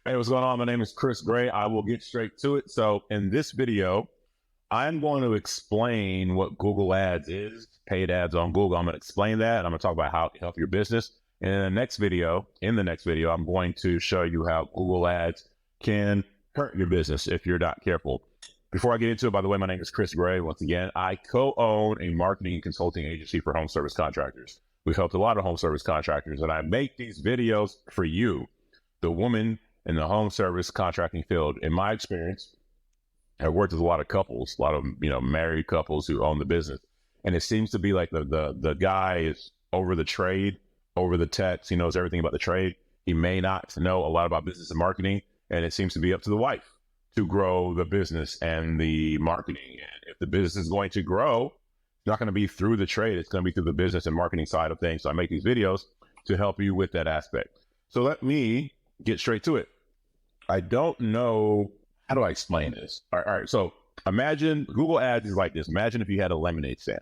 Hey, what's going on? My name is Chris Gray. I will get straight to it. So in this video, I'm going to explain what Google Ads is, paid ads on Google. I'm going to explain that. And I'm going to talk about how it can help your business. And in the next video, I'm going to show you how Google Ads can hurt your business if you're not careful. Before I get into it, by the way, my name is Chris Gray. Once again, I co-own a marketing and consulting agency for home service contractors. We've helped a lot of home service contractors, and I make these videos for you, the woman in the home service contracting field. In my experience, I've worked with a lot of couples, a lot of married couples who own the business, and it seems to be like the guy is over the trade, over the text. He knows everything about the trade. He may not know a lot about business and marketing, and it seems to be up to the wife to grow the business and the marketing. And if the business is going to grow, it's not going to be through the trade. It's going to be through the business and marketing side of things. So I make these videos to help you with that aspect. So let me get straight to it. I don't know, how do I explain this? All right. So imagine Google Ads is like this. Imagine if you had a lemonade stand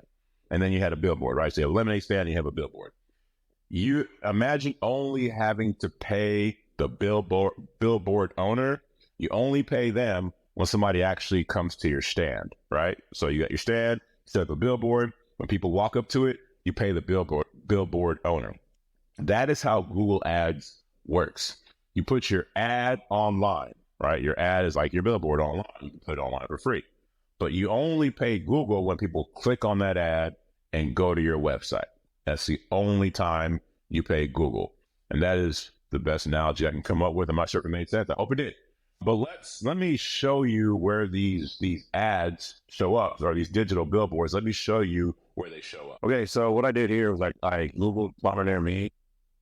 and then you had a billboard, right? So you have a lemonade stand and you have a billboard. You imagine only having to pay the billboard owner. You only pay them when somebody actually comes to your stand, right? So you got your stand, set up a billboard. When people walk up to it, you pay the billboard owner. That is how Google Ads works. You put your ad online, right? Your ad is like your billboard online. You can put it online for free, but you only pay Google when people click on that ad and go to your website. That's the only time you pay Google. And that is the best analogy I can come up with. I'm not sure if it made sense. I hope it did. But let me show you where these ads show up, or these digital billboards. Let me show you where they show up. Okay, so what I did here was I Googled Plumber Near Me,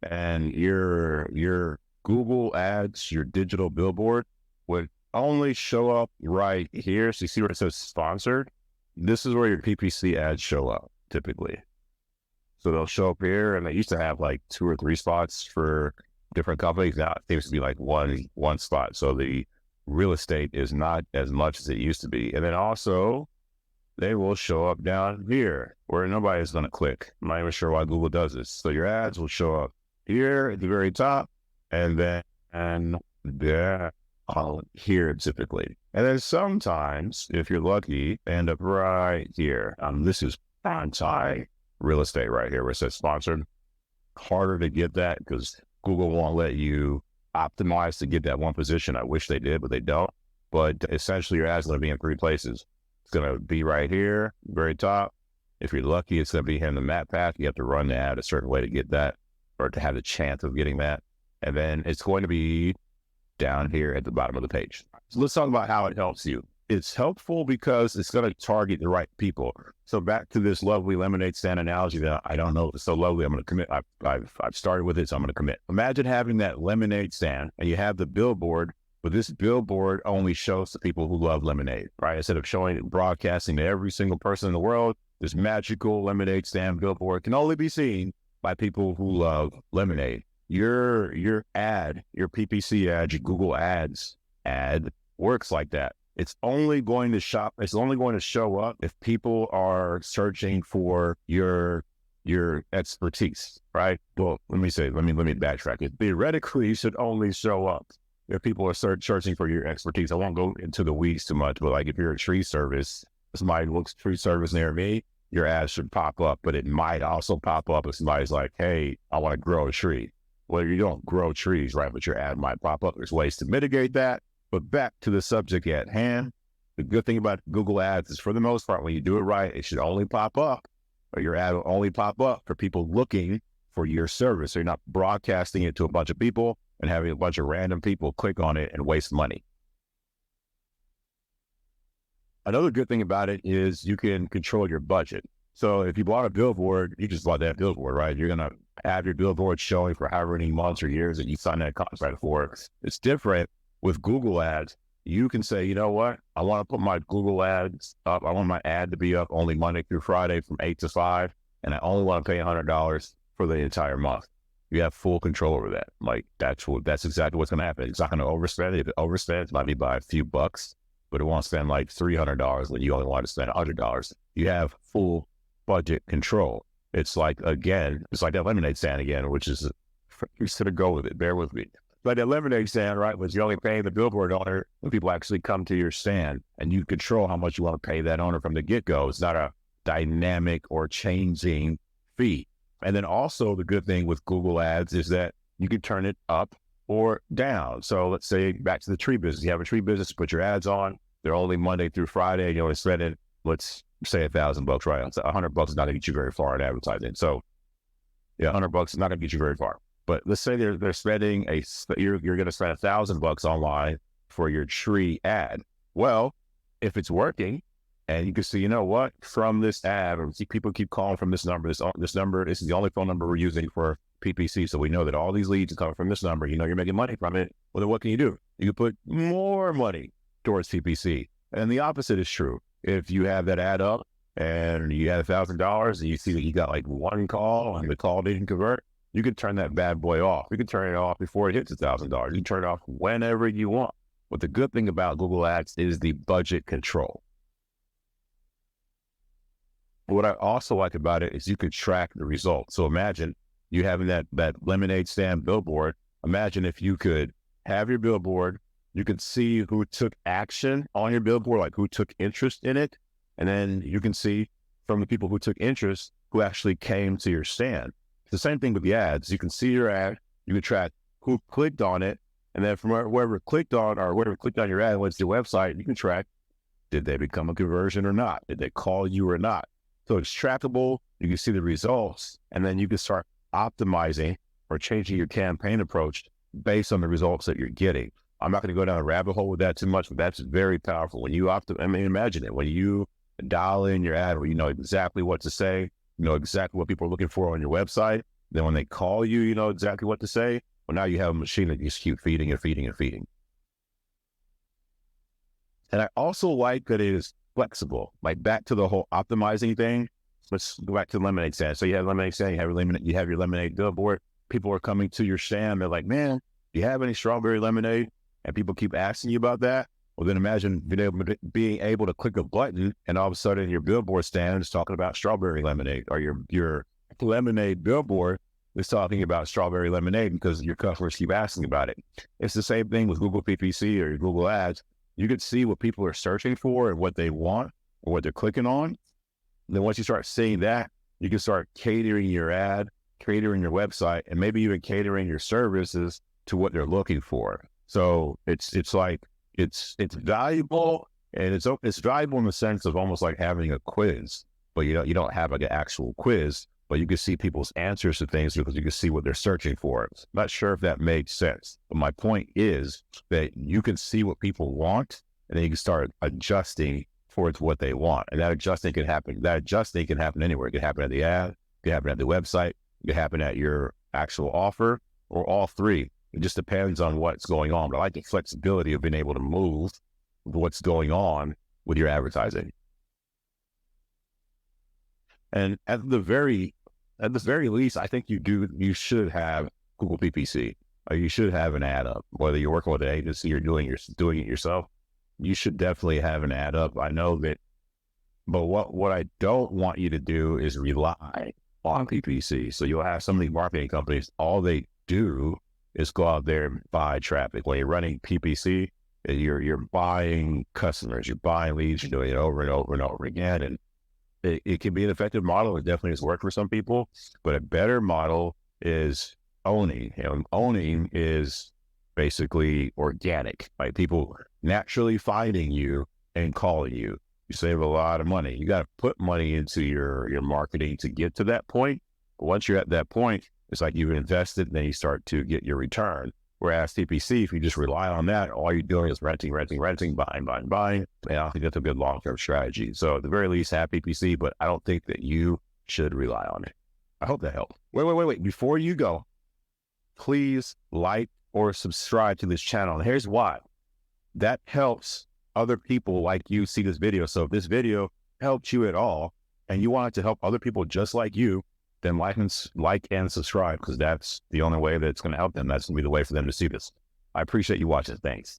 and your Google Ads, your digital billboard would only show up right here. So you see where it says sponsored? This is where your PPC ads show up typically. So they'll show up here, and they used to have like 2 or 3 spots for different companies. Now it seems to be like one spot. So the real estate is not as much as it used to be. And then also they will show up down here where nobody's going to click. I'm not even sure why Google does this. So your ads will show up here at the very top, and then there here typically. And then sometimes, if you're lucky, they end up right here. This is anti-real estate right here where it says sponsored. Harder to get that because Google won't let you optimize to get that one position. I wish they did, but they don't. But essentially your ad's going to be in 3 places. It's going to be right here, very top. If you're lucky, it's going to be here in the map path. You have to run the ad a certain way to get that, or to have the chance of getting that. And then it's going to be down here at the bottom of the page. So let's talk about how it helps you. It's helpful because it's going to target the right people. So back to this lovely lemonade stand analogy that I don't know if it's so lovely. I'm going to commit. I've started with it, so I'm going to commit. Imagine having that lemonade stand and you have the billboard, but this billboard only shows to people who love lemonade, right? Instead of broadcasting to every single person in the world, this magical lemonade stand billboard can only be seen by people who love lemonade. Your ad, your PPC ad, your Google Ads ad works like that. It's only going to show up if people are searching for your expertise, right? Well, let me backtrack. It theoretically should only show up if people are searching for your expertise. I won't go into the weeds too much, but like if you're a tree service, somebody looks tree service near me, your ad should pop up, but it might also pop up if somebody's like, hey, I want to grow a tree. Well, you don't grow trees, right? But your ad might pop up. There's ways to mitigate that. But back to the subject at hand, the good thing about Google Ads is, for the most part, when you do it right, it should only pop up, or your ad will only pop up for people looking for your service. So you're not broadcasting it to a bunch of people and having a bunch of random people click on it and waste money. Another good thing about it is you can control your budget. So if you bought a billboard, you just bought that billboard, right? You're going to have your billboard showing for however many months or years that you signed that contract for. It's different with Google Ads. You can say, you know what? I want to put my Google Ads up. I want my ad to be up only Monday through Friday from 8 to 5. And I only want to pay $100 for the entire month. You have full control over that. Like that's exactly what's going to happen. It's not going to overspend. If it overspends, it might be by a few bucks, but it won't spend like $300 when you only want to spend $100. You have full budget control. It's like that lemonade stand again, which is, you're going to go with it. Bear with me. But the lemonade stand, right, was you're only paying the billboard owner when people actually come to your stand, and you control how much you want to pay that owner from the get-go. It's not a dynamic or changing fee. And then also the good thing with Google Ads is that you can turn it up or down. So let's say back to the tree business. You have a tree business, put your ads on. They're only Monday through Friday. And you only spend it, let's say $1,000, right? So $100 is not going to get you very far in advertising. So yeah, $100 is not going to get you very far. But let's say they're spending you're going to spend $1,000 online for your tree ad. Well, if it's working, and you can see, you know what, from this ad, or people keep calling from this number. This number, this is the only phone number we're using for PPC. So we know that all these leads are coming from this number. You know, you're making money from it. Well, then what can you do? You can put more money towards PPC. And the opposite is true. If you have that ad up and you had $1,000 and you see that you got like one call and the call didn't convert, you can turn that bad boy off. You can turn it off before it hits $1,000. You can turn it off whenever you want. But the good thing about Google Ads is the budget control. What I also like about it is you could track the results. So imagine you having that lemonade stand billboard. Imagine if you could have your billboard, you could see who took action on your billboard, like who took interest in it. And then you can see from the people who took interest, who actually came to your stand. It's the same thing with the ads. You can see your ad, you can track who clicked on it. And then from whoever clicked on your ad, went to your website, you can track, did they become a conversion or not? Did they call you or not? So it's trackable, you can see the results, and then you can start optimizing or changing your campaign approach based on the results that you're getting. I'm not going to go down a rabbit hole with that too much, but that's very powerful. When you imagine it, when you dial in your ad where you know exactly what to say, you know exactly what people are looking for on your website, then when they call you, you know exactly what to say. Well, now you have a machine that you just keep feeding and feeding and feeding. And I also like that it is flexible, like back to the whole optimizing thing. Let's go back to the lemonade stand. So you have lemonade stand, you have your lemonade billboard. People are coming to your stand. They're like, man, do you have any strawberry lemonade? And people keep asking you about that. Well, then imagine being able to click a button and all of a sudden your billboard stand is talking about strawberry lemonade, or your lemonade billboard is talking about strawberry lemonade because your customers keep asking about it. It's the same thing with Google PPC or your Google Ads. You can see what people are searching for and what they want or what they're clicking on. And then once you start seeing that, you can start catering your ad, catering your website, and maybe even catering your services to what they're looking for. So it's valuable, and it's valuable in the sense of almost like having a quiz, but you don't have like an actual quiz, but you can see people's answers to things because you can see what they're searching for. I'm not sure if that made sense, but my point is that you can see what people want, and then you can start adjusting towards what they want. And that adjusting can happen anywhere. It can happen at the ad, it can happen at the website, it can happen at your actual offer, or all three. It just depends on what's going on. But I like the flexibility of being able to move what's going on with your advertising. And at the very least, I think you should have Google PPC, or you should have an ad up. Whether you're working with an agency or doing it yourself, you should definitely have an ad up. I know that, but what I don't want you to do is rely on PPC. So you'll have some of these marketing companies, all they do is go out there and buy traffic. When you're running PPC, you're buying customers, you're buying leads, you're doing it over and over and over again. And it can be an effective model. It definitely has worked for some people, but a better model is owning. Owning is basically organic, like people naturally finding you and calling you. You save a lot of money. You got to put money into your marketing to get to that point. But once you're at that point, it's like you've invested, and then you start to get your return. Whereas PPC, if you just rely on that, all you're doing is renting, buying. And I don't think that's a good long-term strategy. So at the very least, have PPC, but I don't think that you should rely on it. I hope that helped. Wait. Before you go, please like or subscribe to this channel. And here's why. That helps other people like you see this video. So if this video helped you at all, and you want it to help other people just like you, then like and subscribe, because that's the only way that it's going to help them. That's going to be the way for them to see this. I appreciate you watching. Thanks.